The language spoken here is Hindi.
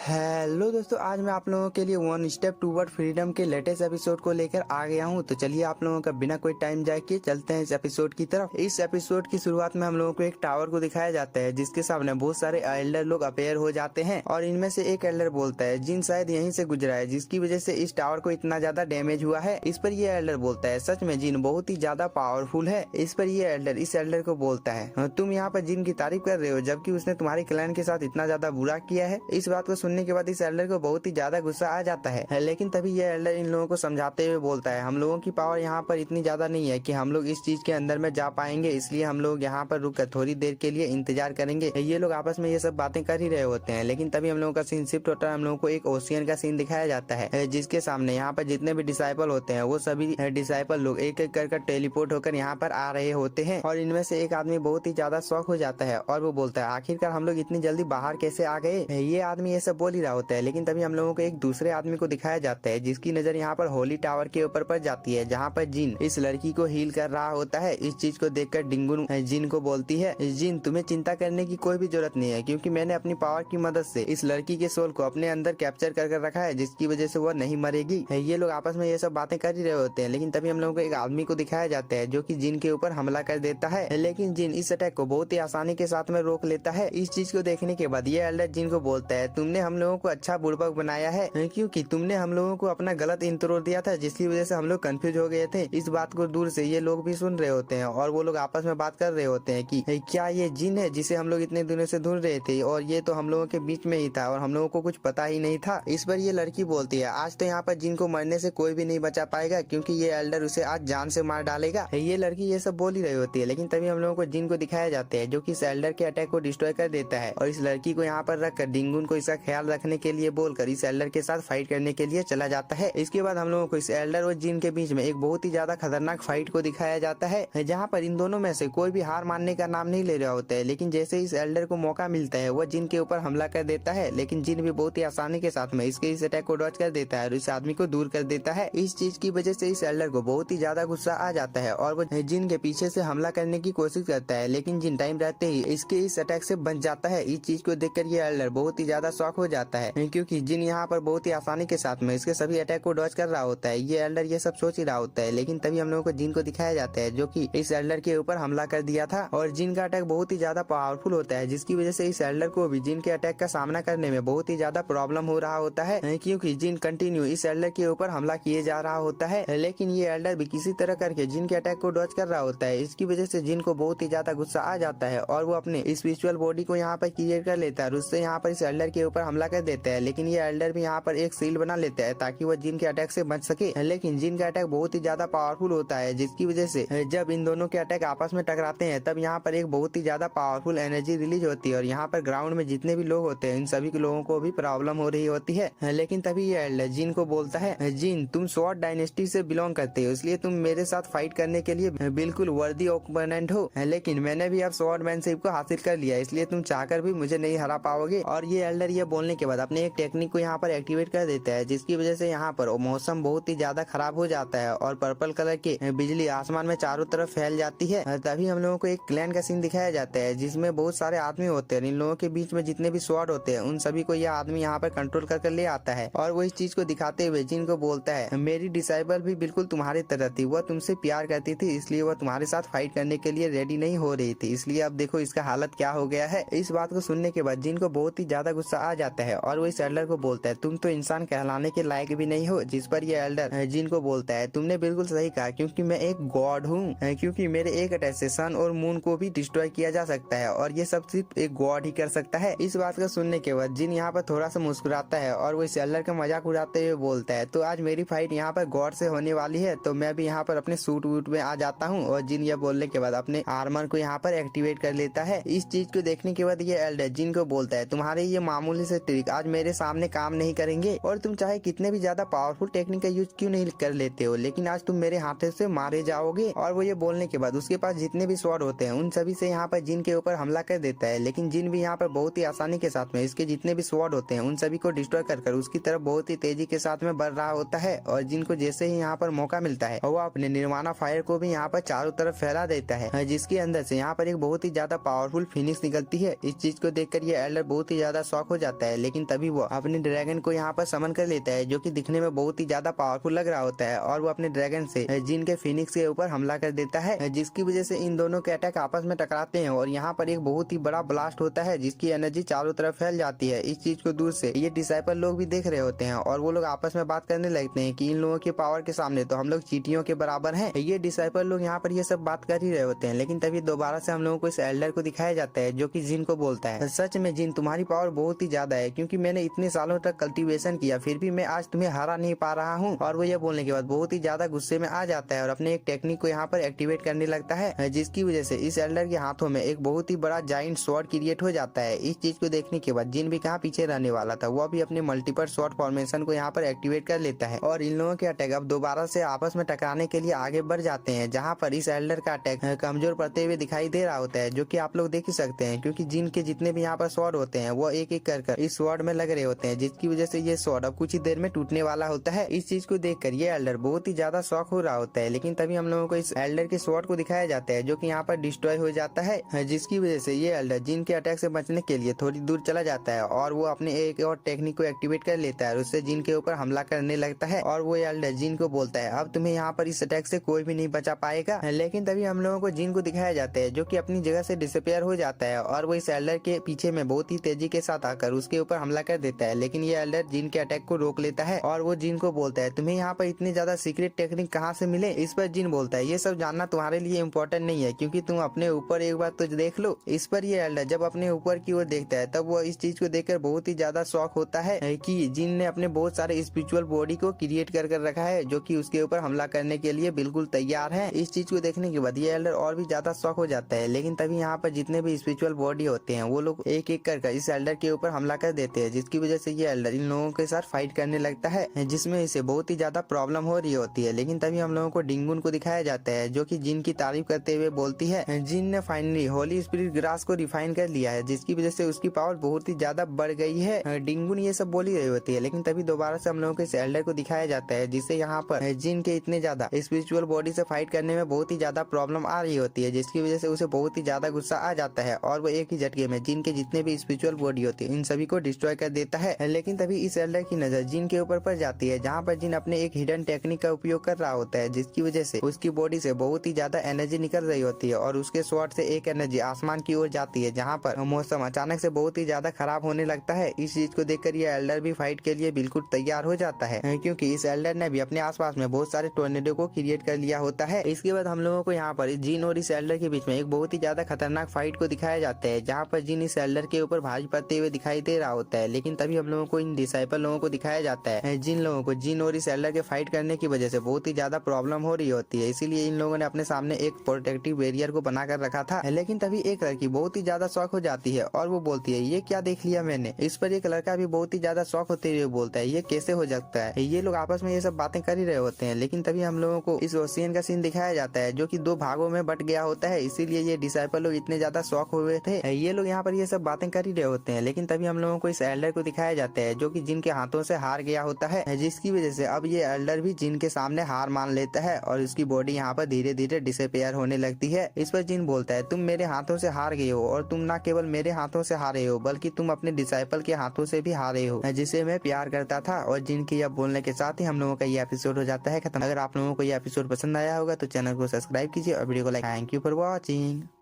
हेलो दोस्तों, आज मैं आप लोगों के लिए वन स्टेप टूवर्ड फ्रीडम के लेटेस्ट एपिसोड को लेकर आ गया हूं। तो चलिए आप लोगों का बिना कोई टाइम जाए के चलते हैं इस एपिसोड की तरफ। इस एपिसोड की शुरुआत में हम लोगों को एक टावर को दिखाया जाता है जिसके सामने बहुत सारे एल्डर लोग अपेयर हो जाते हैं और इनमें से एक एल्डर बोलता है जिन शायद यहीं से गुजरा है जिसकी वजह से इस टावर को इतना ज्यादा डैमेज हुआ है। इस पर ये एल्डर बोलता है सच में जिन बहुत ही ज्यादा पावरफुल है। इस पर ये एल्डर इस एल्डर को बोलता है तुम यहाँ पर जिन की तारीफ कर रहे हो जबकि उसने तुम्हारे क्लैन के साथ इतना ज्यादा बुरा किया है। इस बात को सुनने के बाद इस एल्डर को बहुत ही ज्यादा गुस्सा आ जाता है, लेकिन तभी ये एल्डर इन लोगों को समझाते हुए बोलता है हम लोगों की पावर यहाँ पर इतनी ज्यादा नहीं है कि हम लोग इस चीज के अंदर में जा पाएंगे, इसलिए हम लोग यहाँ पर रुककर थोड़ी देर के लिए इंतजार करेंगे। ये लोग आपस में ये सब बातें कर ही रहे होते हैं, लेकिन तभी हम लोगों का सीन शिफ्ट होता है। हम लोगों को एक ओशियन का सीन दिखाया जाता है जिसके सामने यहाँ पर जितने भी डिसाइपल होते हैं वो सभी डिसाइपल लोग एक एक कर टेलीपोर्ट होकर यहाँ पर आ रहे होते हैं और इनमें से एक आदमी बहुत ही ज्यादा शॉक हो जाता है और वो बोलता है आखिरकार हम लोग इतनी जल्दी बाहर कैसे आ गए। ये आदमी ये सब बोल ही रहा होता है, लेकिन तभी हम लोगों को एक दूसरे आदमी को दिखाया जाता है जिसकी नजर यहाँ पर होली टावर के ऊपर पड़ जाती है जहाँ पर जिन इस लड़की को हील कर रहा होता है। इस चीज को देखकर डिंगुन जिन को बोलती है जिन तुम्हें चिंता करने की कोई भी जरूरत नहीं है क्योंकि मैंने अपनी पावर की मदद से इस लड़की के सोल को अपने अंदर कैप्चर कर रखा है जिसकी वजह से वह नहीं मरेगी। ये लोग आपस में ये सब बातें कर ही रहे होते हैं, लेकिन तभी हम लोगों को एक आदमी को दिखाया जाता है जो कि जिन के ऊपर हमला कर देता है, लेकिन जिन इस अटैक को बहुत ही आसानी के साथ में रोक लेता है। इस चीज को देखने के बाद ये एल्डर जिन को बोलता है तुमने हम लोगों को अच्छा बुड़बक बनाया है क्योंकि तुमने हम लोगों को अपना गलत इंट्रो दिया था जिसकी वजह से हम लोग कंफ्यूज हो गए थे। इस बात को दूर से ये लोग भी सुन रहे होते हैं और वो लोग आपस में बात कर रहे होते हैं कि क्या ये जिन है जिसे हम लोग इतने दिनों से ढूंढ रहे थे और ये तो हम लोगों के बीच में ही था और हम लोगों को कुछ पता ही नहीं था। इस पर ये लड़की बोलती है आज तो यहाँ पर जिन को मरने से कोई भी नहीं बचा पाएगा क्योंकि ये एल्डर उसे आज जान से मार डालेगा। ये लड़की ये सब बोल ही रही होती है, लेकिन तभी हम लोगों को जिन को दिखाया जाता है जो कि इस एल्डर के अटैक को डिस्ट्रॉय कर देता है और इस लड़की को यहाँ पर रखकर डिंगुन को इसका ख्याल रखने के लिए बोलकर इस एल्डर के साथ फाइट करने के लिए चला जाता है। इसके बाद हम लोगों को इस एल्डर और जिन के बीच में एक बहुत ही ज्यादा खतरनाक फाइट को दिखाया जाता है जहाँ पर इन दोनों में से कोई भी हार मानने का नाम नहीं ले रहा होता है, लेकिन जैसे इस एल्डर को मौका मिलता है वह जिन के ऊपर हमला कर देता है, लेकिन जिन भी बहुत ही आसानी के साथ में इसके इस अटैक को डॉज कर देता है और इस आदमी को दूर कर देता है। इस चीज की वजह से इस एल्डर को बहुत ही ज्यादा गुस्सा आ जाता है और वो जिन के पीछे से हमला करने की कोशिश करता है, लेकिन जिन टाइम रहते ही इसके इस अटैक से बच जाता है। इस चीज को देखकर ये एल्डर बहुत ही ज्यादा शॉक हो जाता है क्योंकि जिन यहाँ पर बहुत ही आसानी के साथ में इसके सभी अटैक को डॉज कर रहा होता है। ये एल्डर ये सब सोच ही रहा होता है, लेकिन तभी हम लोगों को जिन को दिखाया जाता है जो कि इस एल्डर के ऊपर हमला कर दिया था और जिन का अटैक बहुत ही ज्यादा पावरफुल होता है जिसकी वजह से इस एल्डर को भी जिन के अटैक का सामना करने में बहुत ही ज्यादा प्रॉब्लम हो रहा होता है क्योंकि जिन कंटिन्यू इस एल्डर के ऊपर हमला किए जा रहा होता है, लेकिन ये एल्डर भी किसी तरह करके जिन के अटैक को डॉज कर रहा होता है। इसकी वजह से जिन को बहुत ही ज्यादा गुस्सा आ जाता है और वो अपने स्पिरिचुअल बॉडी को यहाँ पर क्रिएट कर लेता है और उससे यहाँ पर इस एल्डर के ऊपर हमला कर देता है, लेकिन ये एल्डर भी यहाँ पर एक सील बना लेता है ताकि वो जिन के अटैक से बच सके। लेकिन जिन का अटैक बहुत ही ज्यादा पावरफुल होता है जिसकी वजह से जब इन दोनों के अटैक आपस में टकराते हैं तब यहाँ पर एक बहुत ही ज्यादा पावरफुल एनर्जी रिलीज होती है और यहाँ पर ग्राउंड में जितने भी लोग होते हैं इन सभी लोगों को भी प्रॉब्लम हो रही होती है। लेकिन तभी ये एल्डर जिन को बोलता है जिन तुम स्वॉर्ड डायनेस्टी से बिलोंग करते हो इसलिए तुम मेरे साथ फाइट करने के लिए बिल्कुल वर्दी ओपोनेंट हो, लेकिन मैंने भी अब स्वॉर्ड मैनशिप को हासिल कर लिया इसलिए तुम चाहकर भी मुझे नहीं हरा पाओगे। और ये एल्डर ये बोलने के बाद अपने एक टेक्निक को यहाँ पर एक्टिवेट कर देता है जिसकी वजह से यहाँ पर मौसम बहुत ही ज्यादा खराब हो जाता है और पर्पल कलर की बिजली आसमान में चारों तरफ फैल जाती है। तभी हम लोगों को एक क्लैन का सीन दिखाया जाता है जिसमें बहुत सारे आदमी होते हैं। इन लोगों के बीच में जितने भी स्वॉर्ड होते हैं उन सभी को यह आदमी यहाँ पर कंट्रोल कर ले आता है और वो इस चीज को दिखाते हुए जिन को बोलता है मेरी डिसाइबल भी बिल्कुल तुम्हारी तरह थी, वह तुमसे प्यार करती थी इसलिए वह तुम्हारे साथ फाइट करने के लिए रेडी नहीं हो रही थी, इसलिए अब देखो इसका हालत क्या हो गया है। इस बात को सुनने के बाद जिन को बहुत ही ज्यादा गुस्सा आ जाता है और वो इस एल्डर को बोलता है तुम तो इंसान कहलाने के लायक भी नहीं हो। जिस पर ये एल्डर जिन को बोलता है तुमने बिल्कुल सही कहा क्योंकि मैं एक गॉड हूँ, क्योंकि मेरे एक अटैक से सन और मून को भी डिस्ट्रॉय किया जा सकता है और ये सब सिर्फ एक गॉड ही कर सकता है। इस बात को सुनने के बाद जिन यहाँ पर थोड़ा सा मुस्कुराता है और वो इस एल्डर का मजाक उड़ाते हुए बोलता है तो आज मेरी फाइट यहाँ पर गॉड से होने वाली है तो मैं भी यहाँ पर अपने सूट वूट में आ जाता हूँ। और जिन ये बोलने के बाद अपने आर्मर को यहाँ पर एक्टिवेट कर लेता है। इस चीज को देखने के बाद ये एल्डर जिन को बोलता है तुम्हारे ये मामूली से ट्रिक आज मेरे सामने काम नहीं करेंगे और तुम चाहे कितने भी ज्यादा पावरफुल टेक्निक का यूज क्यों नहीं कर लेते हो, लेकिन आज तुम मेरे हाथों से मारे जाओगे। और वो ये बोलने के बाद उसके पास जितने भी स्वॉर्ड होते हैं उन सभी से यहाँ पर जिन के ऊपर हमला कर देता है, लेकिन जिन भी यहाँ पर बहुत ही आसानी के साथ में इसके जितने भी स्वॉर्ड होते हैं उन सभी को डिस्ट्रॉय कर उसकी तरफ बहुत ही तेजी के साथ में बढ़ रहा होता है। और जिनको जैसे ही यहाँ पर मौका मिलता है वो अपने निर्वाणा फायर को भी यहाँ पर चारों तरफ फैला देता है जिसके अंदर से यहाँ पर एक बहुत ही ज्यादा पावरफुल फिनिश निकलती है। इस चीज को देखकर ये एल्डर बहुत ही ज्यादा शॉक हो जाता है, लेकिन तभी वो अपने ड्रैगन को यहाँ पर समन कर लेता है, जो कि दिखने में बहुत ही ज्यादा पावरफुल लग रहा होता है। और वो अपने ड्रैगन से जिन के फिनिक्स के ऊपर हमला कर देता है, जिसकी वजह से इन दोनों के अटैक आपस में टकराते हैं और यहाँ पर एक बहुत ही बड़ा ब्लास्ट होता है, जिसकी एनर्जी चारों तरफ फैल जाती है। इस चीज को दूर से ये डिसाइपल लोग भी देख रहे होते हैं और वो लोग आपस में बात करने लगते हैं कि इन लोगों के पावर के सामने तो हम लोग चींटियों के बराबर हैं। ये डिसाइपल लोग यहाँ पर ये सब बात कर ही रहे होते हैं, लेकिन तभी दोबारा से हम लोगों को इस एल्डर को दिखाया जाता है, जो कि जिन को बोलता है, सच में जिन तुम्हारी पावर बहुत ही ज्यादा है, क्योंकि मैंने इतने सालों तक कल्टीवेशन किया फिर भी मैं आज तुम्हें हरा नहीं पा रहा हूँ। और वो ये बोलने के बाद बहुत ही ज्यादा गुस्से में आ जाता है और अपने एक टेक्निक को यहाँ पर एक्टिवेट करने लगता है, जिसकी वजह से इस एल्डर के हाथों में एक बहुत ही बड़ा जाइंट स्वॉर्ड क्रिएट हो जाता है। इस चीज को देखने के बाद जिन भी कहाँ पीछे रहने वाला था, वो भी अपने मल्टीपल स्वॉर्ड फॉर्मेशन को यहाँ पर एक्टिवेट कर लेता है और इन लोगों के अटैक अब दोबारा से आपस में टकराने के लिए आगे बढ़ जाते हैं, जहाँ पर इस एल्डर का अटैक कमजोर पड़ते हुए दिखाई दे रहा होता है, जो कि आप लोग देख ही सकते हैं, क्योंकि जिन के जितने भी यहाँ पर स्वॉर्ड होते हैं वो एक एक कर इस स्वॉर्ड में लग रहे होते हैं, जिसकी वजह से ये स्वॉर्ड अब कुछ ही देर में टूटने वाला होता है। इस चीज को देखकर ये एल्डर बहुत ही ज्यादा शॉक हो रहा होता है, लेकिन तभी हम लोगों को इस एल्डर के स्वॉर्ड को दिखाया जाता है, जो कि यहाँ पर डिस्ट्रॉय हो जाता है, जिसकी वजह से ये एल्डर जिन के अटैक से बचने के लिए थोड़ी दूर चला जाता है और वो अपने एक और टेक्निक को एक्टिवेट कर लेता है और उससे जिन के ऊपर हमला करने लगता है। और वो एल्डर जिन को बोलता है, अब तुम्हें यहाँ पर इस अटैक से कोई भी नहीं बचा पाएगा। लेकिन तभी हम लोगों को जिन को दिखाया जाता है, जो कि अपनी जगह से डिसअपियर हो जाता है और वो इस एल्डर के पीछे में बहुत ही तेजी के साथ आकर उसके ऊपर हमला कर देता है, लेकिन ये एल्डर जिन के अटैक को रोक लेता है और वो जिन को बोलता है, तुम्हें यहाँ पर इतनी ज्यादा सीक्रेट टेक्निक कहाँ से मिले। इस पर जिन बोलता है, ये सब जानना तुम्हारे लिए इम्पोर्टेंट नहीं है, क्योंकि तुम अपने ऊपर एक बार तो देख लो। इस पर ये एल्डर जब अपने ऊपर की ओर देखता है, तब वो इस चीज को देखकर बहुत ही ज्यादा शॉक होता है कि जिन ने अपने बहुत सारे स्पिरिचुअल बॉडी को क्रिएट कर रखा है, जो कि उसके ऊपर हमला करने के लिए बिल्कुल तैयार है। इस चीज को देखने के बाद ये एल्डर और भी ज्यादा शॉक हो जाता है, लेकिन तभी यहाँ पर जितने भी स्पिरिचुअल बॉडी होते हैं वो लोग एक एक कर इस एल्डर के ऊपर हमला कर देते हैं, जिसकी वजह से ये एल्डर इन लोगों के साथ फाइट करने लगता है, जिसमें इसे बहुत ही ज्यादा प्रॉब्लम हो रही होती है। लेकिन तभी हम लोगों को डिंगुन को दिखाया जाता है, जो कि जिन की तारीफ करते हुए बोलती है, जिन ने फाइनली होली स्पिरिट ग्रास को रिफाइन कर लिया है, जिसकी वजह से उसकी पावर बहुत ही ज्यादा बढ़ गई है। डिंगुन ये सब बोली रही होती है, लेकिन तभी दोबारा से हम लोगों को इस एल्डर को दिखाया जाता है, जिससे यहाँ पर जिन के इतने ज्यादा स्पिरिचुअल बॉडी से फाइट करने में बहुत ही ज्यादा प्रॉब्लम आ रही होती है, जिसकी वजह से उसे बहुत ही ज्यादा गुस्सा आ जाता है और वो एक ही झटके में जिन के जितने भी स्पिरिचुअल बॉडी होती है इन सभी को डिस्ट्रॉय कर देता है। लेकिन तभी इस एल्डर की नजर जिन के ऊपर पड़ जाती है, जहाँ पर जिन अपने एक हिडन टेक्निक का उपयोग कर रहा होता है, जिसकी वजह से उसकी बॉडी से बहुत ही ज्यादा एनर्जी निकल रही होती है और उसके स्वॉर्ड से एक एनर्जी आसमान की ओर जाती है, जहाँ पर मौसम अचानक से बहुत ही ज्यादा खराब होने लगता है। इस चीज को देखकर ये एल्डर भी फाइट के लिए बिल्कुल तैयार हो जाता है, क्योंकि इस एल्डर ने भी अपने आसपास में बहुत सारे टोर्नेडो को क्रिएट कर लिया होता है। इसके बाद हम लोगों को यहाँ पर जिन और इस एल्डर के बीच में एक बहुत ही ज्यादा खतरनाक फाइट को दिखाया जाता है, जहाँ पर जिन इस एल्डर के ऊपर भारी पड़ते हुए दिखाई दे रहा होता है। लेकिन तभी हम लोगों को इन डिसाइपल लोगों को दिखाया जाता है, जिन लोगों को जिन और इस एल्डर के फाइट करने की वजह से बहुत ही ज्यादा प्रॉब्लम हो रही होती है, इसीलिए इन लोगों ने अपने सामने एक प्रोटेक्टिव बैरियर को बना कर रखा था। लेकिन तभी एक लड़की बहुत ही ज्यादा शॉक हो जाती है और वो बोलती है, ये क्या देख लिया मैंने। इस पर एक लड़का भी बहुत ही ज्यादा शॉक होते हुए बोलता है, ये कैसे हो सकता है। ये लोग आपस में ये सब बातें कर ही रहे होते हैं, लेकिन तभी हम लोगों को इस ओशियन का सीन दिखाया जाता है, जो कि दो भागों में बट गया होता है, इसीलिए ये डिसाइपल लोग इतने ज्यादा शॉक हुए थे। ये लोग यहाँ पर ये सब बातें कर ही रहे होते हैं, लेकिन तभी हम लोगों को इस एल्डर को दिखाया जाता है, जो कि जिन के हाथों से हार गया होता है, जिसकी वजह से अब ये एल्डर भी जिन के सामने हार मान लेता है और उसकी बॉडी यहाँ पर धीरे धीरे डिसअपियर होने लगती है। इस पर जिन बोलता है, तुम मेरे हाथों से हार गए हो और तुम ना केवल मेरे हाथों से हारे हो, बल्कि तुम अपने डिसाइपल के हाथों से भी हारे हो, जिसे मैं प्यार करता था। और जिन के यह बोलने के साथ ही हम लोगों का ये एपिसोड हो जाता है खत्म। अगर आप लोगों को ये एपिसोड पसंद आया होगा तो चैनल को सब्सक्राइब कीजिए और वीडियो को like. Thank you for watching.